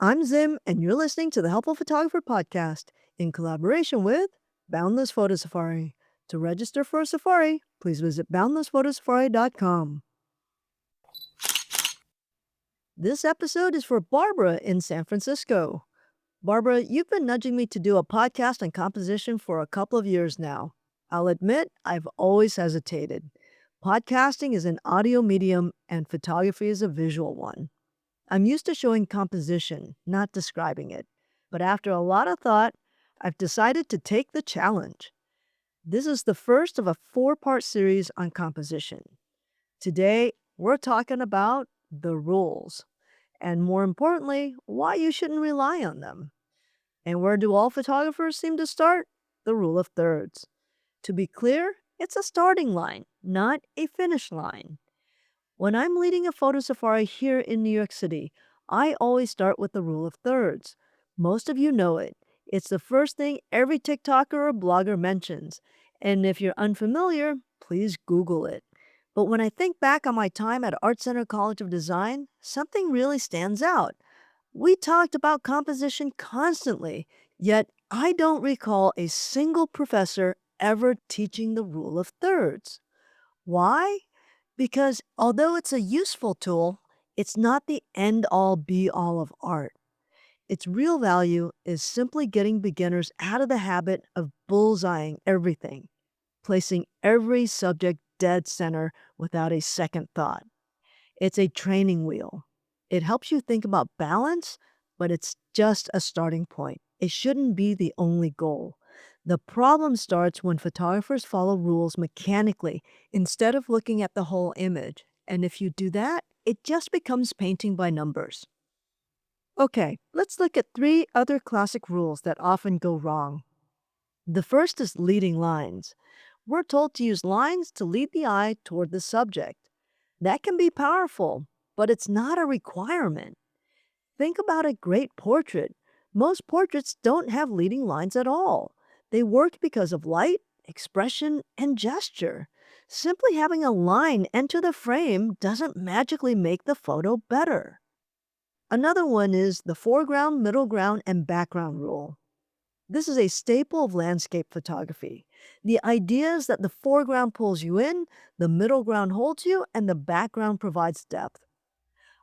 I'm Zim, and you're listening to the Helpful Photographer Podcast in collaboration with Boundless Photo Safari. To register for a safari, please visit boundlessphotosafari.com. This episode is for Barbara in San Francisco. Barbara, you've been nudging me to do a podcast on composition for a couple of years now. I'll admit, I've always hesitated. Podcasting is an audio medium, and photography is a visual one. I'm used to showing composition, not describing it. But after a lot of thought, I've decided to take the challenge. This is the first of a 4-part series on composition. Today, we're talking about the rules, and more importantly, why you shouldn't rely on them. And where do all photographers seem to start? The rule of thirds. To be clear, it's a starting line, not a finish line. When I'm leading a photo safari here in New York City, I always start with the rule of thirds. Most of you know it. It's the first thing every TikToker or blogger mentions. And if you're unfamiliar, please Google it. But when I think back on my time at Art Center College of Design, something really stands out. We talked about composition constantly, yet I don't recall a single professor ever teaching the rule of thirds. Why? Because although it's a useful tool, it's not the end-all be-all of art. Its real value is simply getting beginners out of the habit of bullseyeing everything, placing every subject dead center without a second thought. It's a training wheel. It helps you think about balance, but it's just a starting point. It shouldn't be the only goal. The problem starts when photographers follow rules mechanically instead of looking at the whole image. And if you do that, it just becomes painting by numbers. Okay, let's look at 3 other classic rules that often go wrong. The first is leading lines. We're told to use lines to lead the eye toward the subject. That can be powerful, but it's not a requirement. Think about a great portrait. Most portraits don't have leading lines at all. They work because of light, expression, and gesture. Simply having a line enter the frame doesn't magically make the photo better. Another one is the foreground, middle ground, and background rule. This is a staple of landscape photography. The idea is that the foreground pulls you in, the middle ground holds you, and the background provides depth.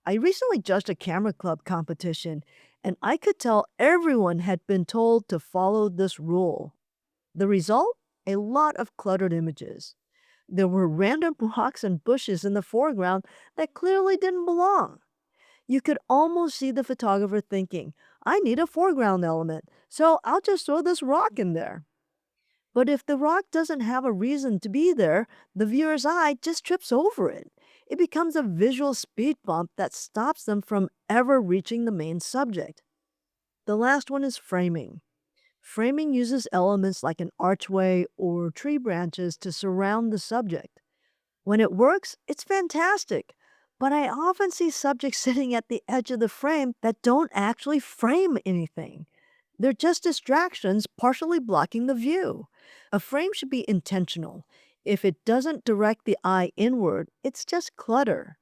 I recently judged a camera club competition, and I could tell everyone had been told to follow this rule. The result? A lot of cluttered images. There were random rocks and bushes in the foreground that clearly didn't belong. You could almost see the photographer thinking, I need a foreground element, so I'll just throw this rock in there. But if the rock doesn't have a reason to be there, the viewer's eye just trips over it. It becomes a visual speed bump that stops them from ever reaching the main subject. The last one is framing. Framing uses elements like an archway or tree branches to surround the subject. When it works, it's fantastic. But I often see subjects sitting at the edge of the frame that don't actually frame anything. They're just distractions partially blocking the view. A frame should be intentional. If it doesn't direct the eye inward, it's just clutter.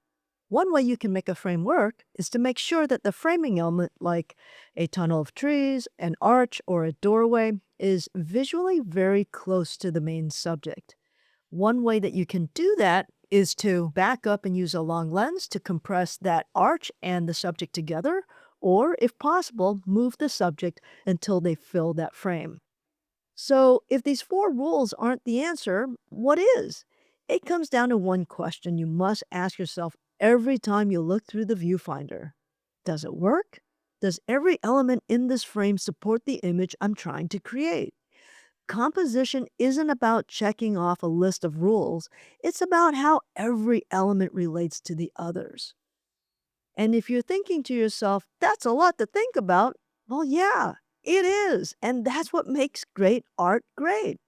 One way you can make a frame work is to make sure that the framing element, like a tunnel of trees, an arch, or a doorway, is visually very close to the main subject. One way that you can do that is to back up and use a long lens to compress that arch and the subject together, or, if possible, move the subject until they fill that frame. So, if these 4 rules aren't the answer, what is? It comes down to one question you must ask yourself every time you look through the viewfinder. Does it work? Does every element in this frame support the image I'm trying to create? Composition isn't about checking off a list of rules, it's about how every element relates to the others. And if you're thinking to yourself, that's a lot to think about, well, yeah, it is. And that's what makes great art great.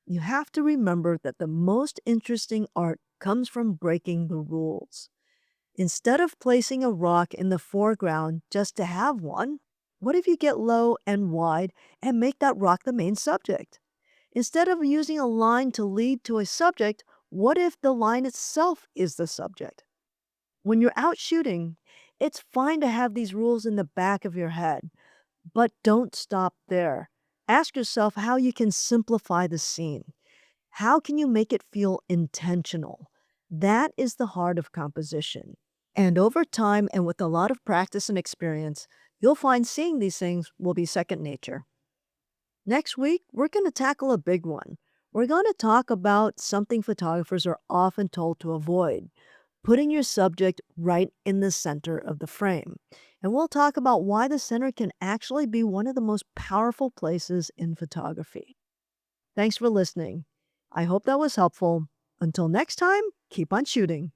You have to remember that the most interesting art comes from breaking the rules. Instead of placing a rock in the foreground just to have one, what if you get low and wide and make that rock the main subject? Instead of using a line to lead to a subject, what if the line itself is the subject? When you're out shooting, It's fine to have these rules in the back of your head, but don't stop there. Ask yourself how you can simplify the scene. How can you make it feel intentional? That is the heart of composition. And over time, and with a lot of practice and experience, you'll find seeing these things will be second nature. Next week, we're going to tackle a big one. We're going to talk about something photographers are often told to avoid, putting your subject right in the center of the frame. And we'll talk about why the center can actually be one of the most powerful places in photography. Thanks for listening. I hope that was helpful. Until next time, keep on shooting.